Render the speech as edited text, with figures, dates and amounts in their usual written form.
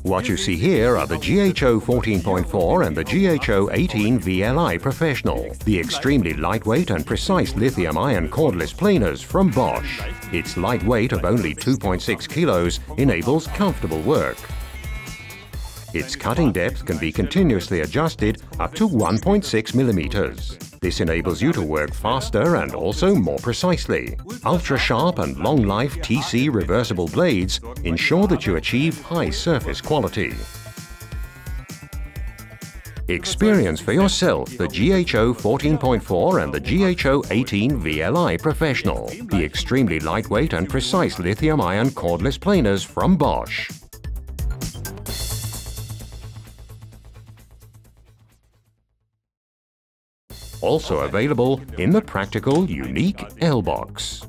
What you see here are the GHO14.4 and the GHO18V-LI Professional, the extremely lightweight and precise lithium-ion cordless planers from Bosch. Its light weight of only 2.6 kilos enables comfortable work. Its cutting depth can be continuously adjusted up to 1.6 millimeters. This enables you to work faster and also more precisely. Ultra-sharp and long-life TC reversible blades ensure that you achieve high surface quality. Experience for yourself the GHO14.4 and the GHO18V-LI Professional, the extremely lightweight and precise lithium-ion cordless planers from Bosch. Also available in the practical, unique LBoxx.